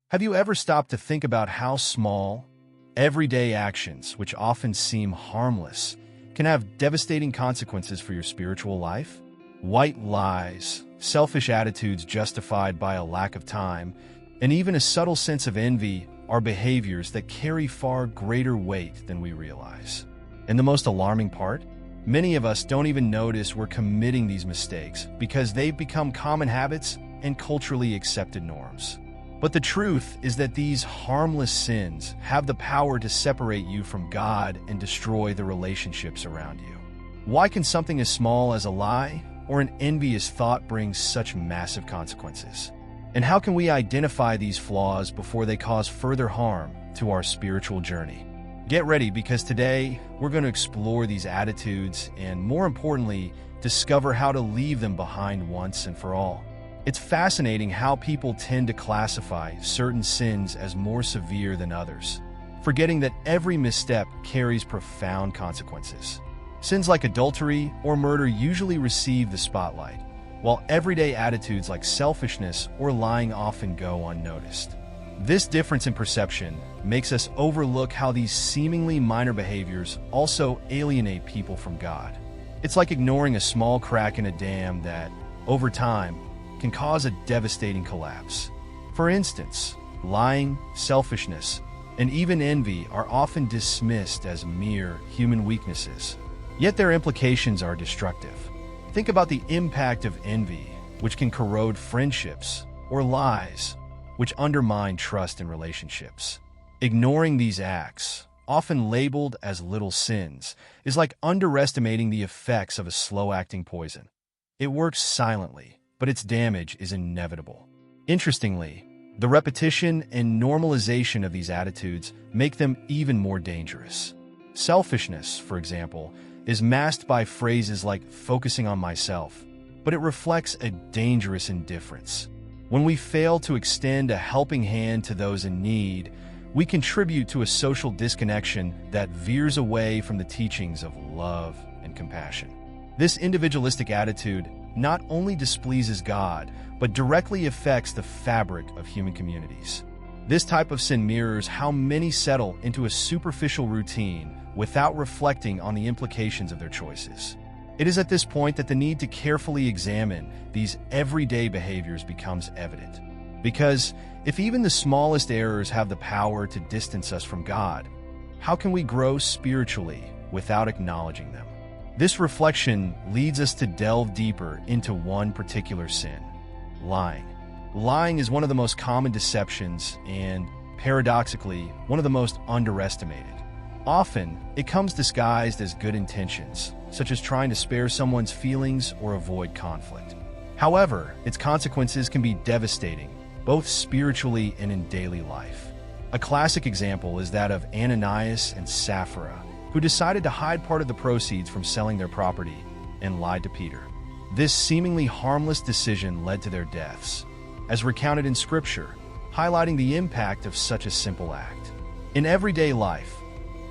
Have you ever stopped to think about how small, everyday actions, which often seem harmless, can have devastating consequences for your spiritual life? White lies, selfish attitudes justified by a lack of time, and even a subtle sense of envy are behaviors that carry far greater weight than we realize. And the most alarming part? Many of us don't even notice we're committing these mistakes because they've become common habits and culturally accepted norms. But the truth is that these harmless sins have the power to separate you from God and destroy the relationships around you. Why can something as small as a lie or an envious thought bring such massive consequences? And how can we identify these flaws before they cause further harm to our spiritual journey? Get ready, because today we're going to explore these attitudes and, more importantly, discover how to leave them behind once and for all. It's fascinating how people tend to classify certain sins as more severe than others, forgetting that every misstep carries profound consequences. Sins like adultery or murder usually receive the spotlight, while everyday attitudes like selfishness or lying often go unnoticed. This difference in perception makes us overlook how these seemingly minor behaviors also alienate people from God. It's like ignoring a small crack in a dam that, over time, can cause a devastating collapse. For instance, lying, selfishness, and even envy are often dismissed as mere human weaknesses, yet their implications are destructive. Think about the impact of envy, which can corrode friendships, or lies, which undermine trust in relationships. Ignoring these acts, often labeled as little sins, is like underestimating the effects of a slow-acting poison. It works silently, but its damage is inevitable. Interestingly, the repetition and normalization of these attitudes make them even more dangerous. Selfishness, for example, is masked by phrases like focusing on myself, but it reflects a dangerous indifference. When we fail to extend a helping hand to those in need, we contribute to a social disconnection that veers away from the teachings of love and compassion. This individualistic attitude not only displeases God, but directly affects the fabric of human communities. This type of sin mirrors how many settle into a superficial routine without reflecting on the implications of their choices. It is at this point that the need to carefully examine these everyday behaviors becomes evident. Because if even the smallest errors have the power to distance us from God, how can we grow spiritually without acknowledging them? This reflection leads us to delve deeper into one particular sin: lying. Lying is one of the most common deceptions and, paradoxically, one of the most underestimated. Often, it comes disguised as good intentions, such as trying to spare someone's feelings or avoid conflict. However, its consequences can be devastating, both spiritually and in daily life. A classic example is that of Ananias and Sapphira, who decided to hide part of the proceeds from selling their property and lied to Peter. This seemingly harmless decision led to their deaths, as recounted in Scripture, highlighting the impact of such a simple act. In everyday life,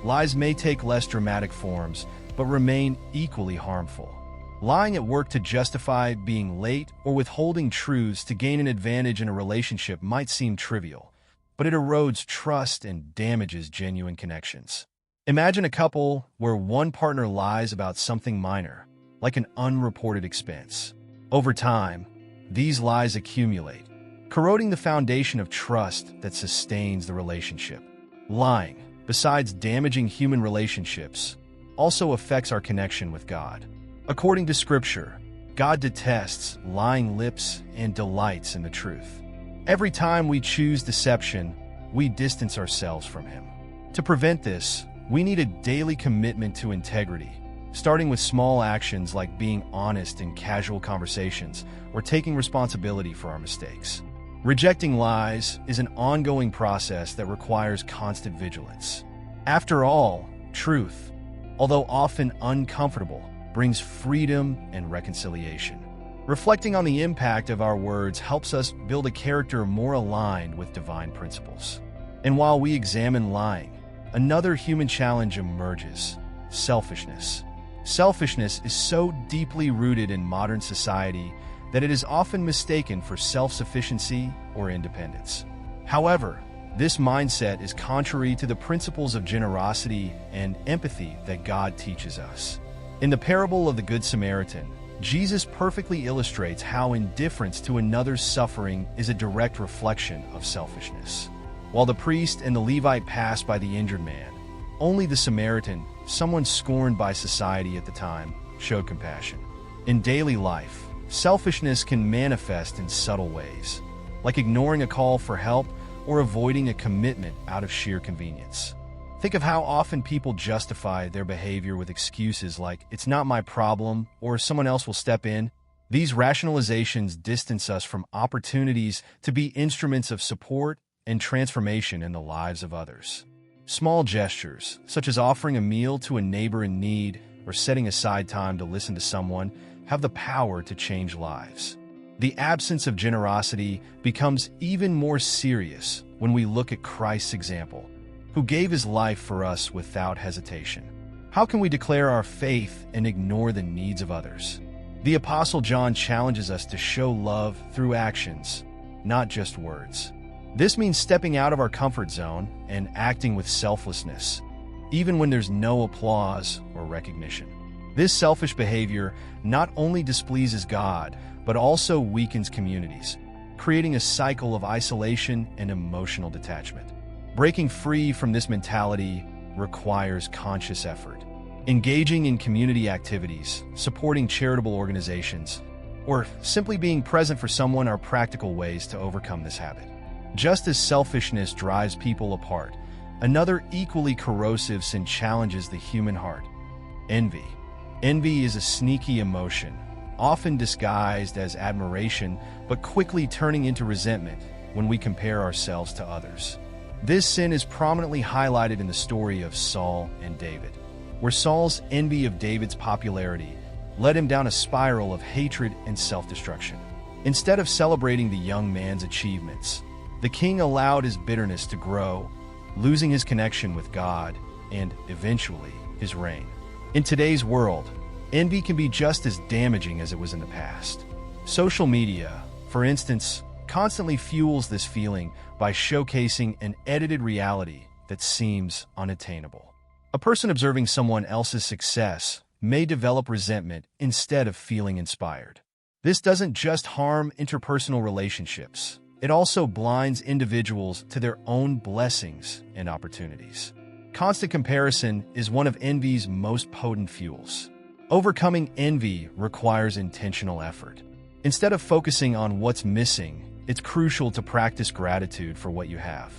lies may take less dramatic forms, but remain equally harmful. Lying at work to justify being late or withholding truths to gain an advantage in a relationship might seem trivial, but it erodes trust and damages genuine connections. Imagine a couple where one partner lies about something minor, like an unreported expense. Over time, these lies accumulate, corroding the foundation of trust that sustains the relationship. Lying, besides damaging human relationships, also affects our connection with God. According to Scripture, God detests lying lips and delights in the truth. Every time we choose deception, we distance ourselves from Him. To prevent this, we need a daily commitment to integrity, starting with small actions like being honest in casual conversations or taking responsibility for our mistakes. Rejecting lies is an ongoing process that requires constant vigilance. After all, truth, although often uncomfortable, brings freedom and reconciliation. Reflecting on the impact of our words helps us build a character more aligned with divine principles. And while we examine lying, another human challenge emerges: selfishness. Selfishness is so deeply rooted in modern society that it is often mistaken for self-sufficiency or independence. However, this mindset is contrary to the principles of generosity and empathy that God teaches us. In the parable of the Good Samaritan, Jesus perfectly illustrates how indifference to another's suffering is a direct reflection of selfishness. While the priest and the Levite passed by the injured man, only the Samaritan, someone scorned by society at the time, showed compassion. In daily life, selfishness can manifest in subtle ways, like ignoring a call for help or avoiding a commitment out of sheer convenience. Think of how often people justify their behavior with excuses like, "It's not my problem," or "someone else will step in." These rationalizations distance us from opportunities to be instruments of support and transformation in the lives of others. Small gestures, such as offering a meal to a neighbor in need or setting aside time to listen to someone, have the power to change lives. The absence of generosity becomes even more serious when we look at Christ's example, who gave his life for us without hesitation. How can we declare our faith and ignore the needs of others? The Apostle John challenges us to show love through actions, not just words. This means stepping out of our comfort zone and acting with selflessness, even when there's no applause or recognition. This selfish behavior not only displeases God, but also weakens communities, creating a cycle of isolation and emotional detachment. Breaking free from this mentality requires conscious effort. Engaging in community activities, supporting charitable organizations, or simply being present for someone are practical ways to overcome this habit. Just as selfishness drives people apart, another equally corrosive sin challenges the human heart: envy. Envy is a sneaky emotion, often disguised as admiration, but quickly turning into resentment when we compare ourselves to others. This sin is prominently highlighted in the story of Saul and David, where Saul's envy of David's popularity led him down a spiral of hatred and self-destruction. Instead of celebrating the young man's achievements, the king allowed his bitterness to grow, losing his connection with God and, eventually, his reign. In today's world, envy can be just as damaging as it was in the past. Social media, for instance, constantly fuels this feeling by showcasing an edited reality that seems unattainable. A person observing someone else's success may develop resentment instead of feeling inspired. This doesn't just harm interpersonal relationships, it also blinds individuals to their own blessings and opportunities. Constant comparison is one of envy's most potent fuels. Overcoming envy requires intentional effort. Instead of focusing on what's missing, it's crucial to practice gratitude for what you have.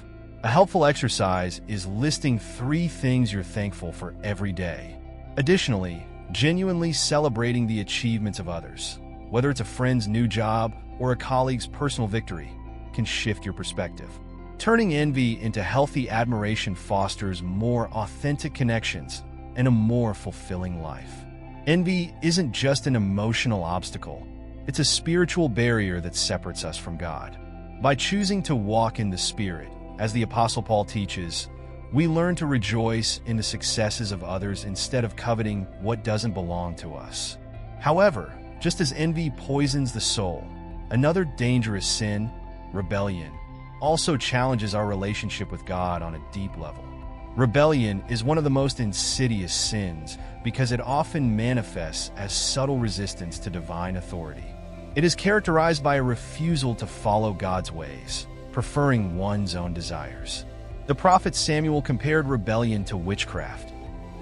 A helpful exercise is listing 3 things you're thankful for every day. Additionally, genuinely celebrating the achievements of others, whether it's a friend's new job or a colleague's personal victory, can shift your perspective. Turning envy into healthy admiration fosters more authentic connections and a more fulfilling life. Envy isn't just an emotional obstacle, it's a spiritual barrier that separates us from God. By choosing to walk in the Spirit, as the Apostle Paul teaches, we learn to rejoice in the successes of others instead of coveting what doesn't belong to us. However, just as envy poisons the soul, another dangerous sin, rebellion, also challenges our relationship with God on a deep level. Rebellion is one of the most insidious sins because it often manifests as subtle resistance to divine authority. It is characterized by a refusal to follow God's ways, preferring one's own desires. The prophet Samuel compared rebellion to witchcraft,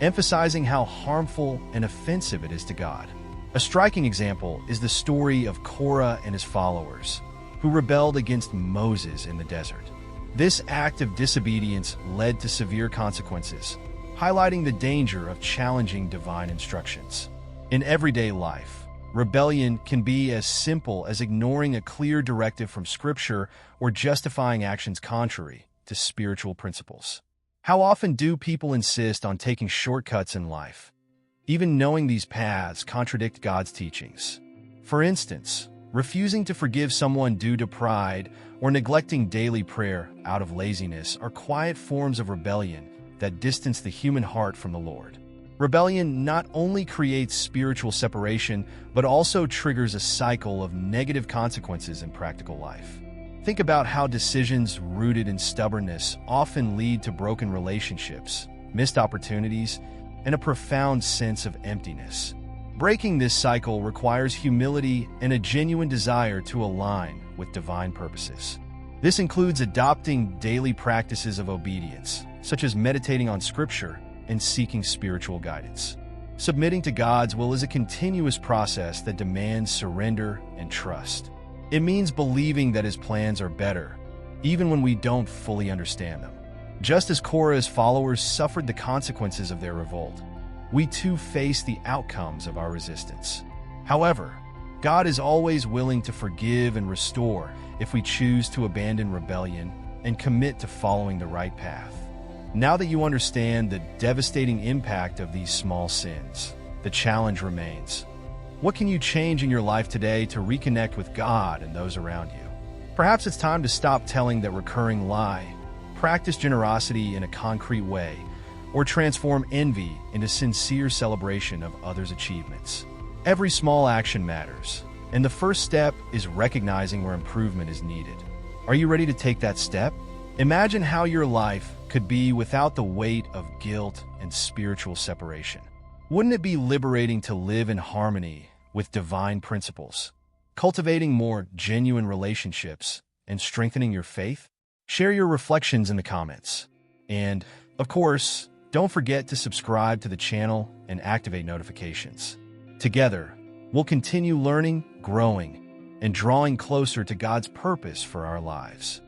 emphasizing how harmful and offensive it is to God. A striking example is the story of Korah and his followers, who rebelled against Moses in the desert. This act of disobedience led to severe consequences, highlighting the danger of challenging divine instructions. In everyday life, rebellion can be as simple as ignoring a clear directive from Scripture or justifying actions contrary to spiritual principles. How often do people insist on taking shortcuts in life, even knowing these paths contradict God's teachings? For instance, refusing to forgive someone due to pride or neglecting daily prayer out of laziness are quiet forms of rebellion that distance the human heart from the Lord. Rebellion not only creates spiritual separation, but also triggers a cycle of negative consequences in practical life. Think about how decisions rooted in stubbornness often lead to broken relationships, missed opportunities, and a profound sense of emptiness. Breaking this cycle requires humility and a genuine desire to align with divine purposes. This includes adopting daily practices of obedience, such as meditating on Scripture and seeking spiritual guidance. Submitting to God's will is a continuous process that demands surrender and trust. It means believing that His plans are better, even when we don't fully understand them. Just as Korah's followers suffered the consequences of their revolt, we too face the outcomes of our resistance. However, God is always willing to forgive and restore if we choose to abandon rebellion and commit to following the right path. Now that you understand the devastating impact of these small sins, the challenge remains. What can you change in your life today to reconnect with God and those around you? Perhaps it's time to stop telling that recurring lie, practice generosity in a concrete way, or transform envy into sincere celebration of others' achievements. Every small action matters, and the first step is recognizing where improvement is needed. Are you ready to take that step? Imagine how your life could be without the weight of guilt and spiritual separation. Wouldn't it be liberating to live in harmony with divine principles, cultivating more genuine relationships, and strengthening your faith? Share your reflections in the comments. And, of course, don't forget to subscribe to the channel and activate notifications. Together, we'll continue learning, growing, and drawing closer to God's purpose for our lives.